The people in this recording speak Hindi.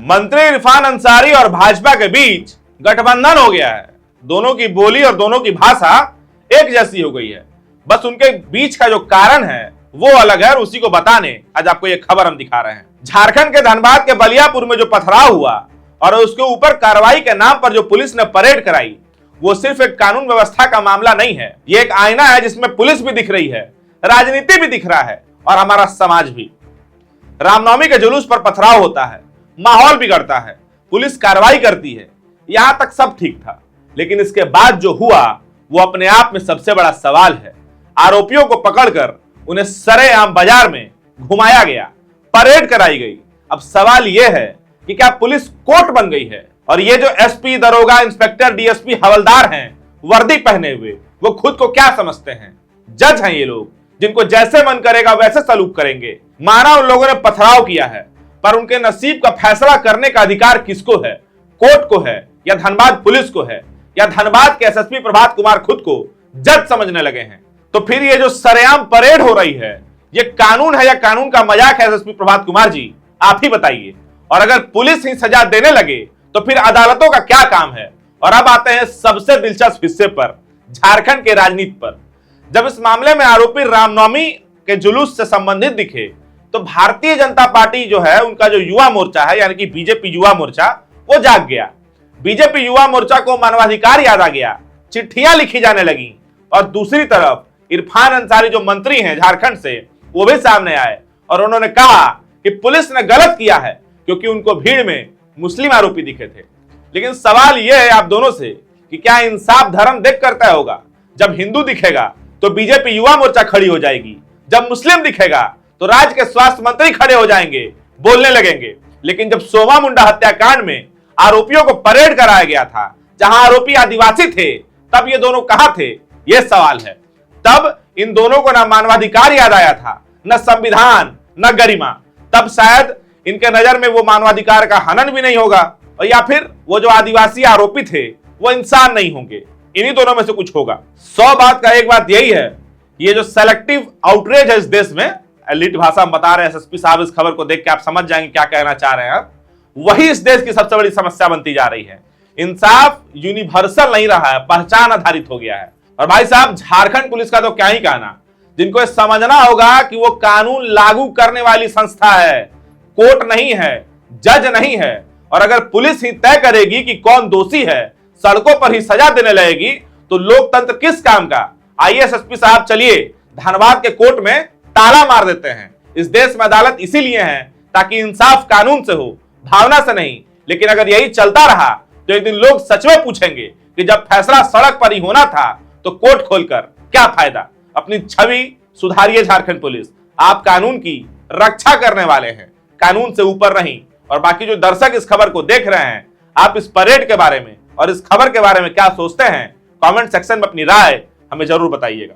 मंत्री इरफान अंसारी और भाजपा के बीच गठबंधन हो गया है। दोनों की बोली और दोनों की भाषा एक जैसी हो गई है। बस उनके बीच का जो कारण है वो अलग है और उसी को बताने आज आपको ये खबर हम दिखा रहे हैं। झारखंड के धनबाद के बलियापुर में जो पथराव हुआ और उसके ऊपर कार्रवाई के नाम पर जो पुलिस ने परेड कराई, वो सिर्फ एक कानून व्यवस्था का मामला नहीं है। ये एक आईना है जिसमें पुलिस भी दिख रही है, राजनीति भी दिख रहा है और हमारा समाज भी। रामनवमी के जुलूस पर पथराव होता है, माहौल बिगड़ता है, पुलिस कार्रवाई करती है, यहां तक सब ठीक था। लेकिन इसके बाद जो हुआ वो अपने आप में सबसे बड़ा सवाल है। आरोपियों को पकड़कर उन्हें सरेआम बाजार में घुमाया गया, परेड कराई गई। अब सवाल यह है कि क्या पुलिस कोर्ट बन गई है? और ये जो एसपी, दरोगा, इंस्पेक्टर, डीएसपी, हवलदार हैं वर्दी पहने हुए, वो खुद को क्या समझते हैं? जज हैं ये लोग, जिनको जैसे मन करेगा वैसे सलूक करेंगे। माना उन लोगों ने पथराव किया है, पर उनके नसीब का फैसला करने का अधिकार किसको है? कोर्ट को है या धनबाद पुलिस को है या धनबाद के एसएसपी प्रभात कुमार खुद को जज समझने लगे हैं? तो फिर ये जो सरेआम परेड हो रही है, ये कानून है या कानून का मजाक है? एसएसपी प्रभात कुमार जी, आप ही बताइए। और अगर पुलिस ही सजा देने लगे तो फिर अदालतों का क्या काम है? और अब आते हैं सबसे दिलचस्प हिस्से पर, झारखंड के राजनीति पर। जब इस मामले में आरोपी रामनवमी के जुलूस से संबंधित दिखे तो भारतीय जनता पार्टी जो है, उनका जो युवा मोर्चा है यानी कि बीजेपी युवा मोर्चा, वो जाग गया। बीजेपी युवा मोर्चा को मानवाधिकार याद आ गया, चिट्ठियां लिखी जाने लगी। और दूसरी तरफ इरफान अंसारी जो मंत्री हैं झारखंड से, वो भी सामने आए और उन्होंने कहा कि पुलिस ने गलत किया है क्योंकि उनको भीड़ में मुस्लिम आरोपी दिखे थे। लेकिन सवाल यह है आप दोनों से कि क्या इंसाफ धर्म देख कर तय होगा? जब हिंदू दिखेगा तो बीजेपी युवा मोर्चा खड़ी हो जाएगी, जब मुस्लिम दिखेगा तो राज्य के स्वास्थ्य मंत्री खड़े हो जाएंगे, बोलने लगेंगे। लेकिन जब सोमा मुंडा हत्याकांड में आरोपियों को परेड कराया गया था, जहां आरोपी आदिवासी थे, तब ये दोनों कहां थे? ये सवाल है। तब इन दोनों को ना मानवाधिकार याद आया था, न संविधान, न गरिमा। तब शायद इनके नजर में वो मानवाधिकार का हनन भी नहीं होगा, और या फिर वो जो आदिवासी आरोपी थे वो इंसान नहीं होंगे। इन्हीं दोनों में से कुछ होगा। 100 बात का एक बात यही है, ये जो सेलेक्टिव आउटरीच है इस देश में, एलिट भाषा में बता रहे हैं एसएसपी साहब, इस खबर को देख के आप समझ जाएंगे क्या कहना चाह रहे हैं। वही इस देश की सबसे बड़ी समस्या बनती जा रही है। इंसाफ यूनिवर्सल नहीं रहा है, पहचान आधारित हो गया है। और भाई साहब, झारखंड पुलिस का तो क्या ही कहना, जिनको समझना होगा कि वो कानून लागू करने वाली संस्था है, कोर्ट नहीं है, जज नहीं है। और अगर पुलिस ही तय करेगी कि कौन दोषी है, सड़कों पर ही सजा देने लगेगी, तो लोकतंत्र किस काम का? आइए एसएसपी साहब, चलिए धनबाद के कोर्ट में ताला मार देते हैं। इस देश में अदालत इसीलिए है ताकि इंसाफ कानून से हो, भावना से नहीं। लेकिन अगर यही चलता रहा तो एक दिन लोग सच में पूछेंगे कि जब फैसला सड़क पर ही होना था तो कोर्ट खोलकर क्या फायदा? अपनी छवि सुधारिए झारखंड पुलिस, आप कानून की रक्षा करने वाले हैं, कानून से ऊपर नहीं। और बाकी जो दर्शक इस खबर को देख रहे हैं, आप इस परेड के बारे में और इस खबर के बारे में क्या सोचते हैं? कमेंट सेक्शन में अपनी राय हमें जरूर बताइएगा।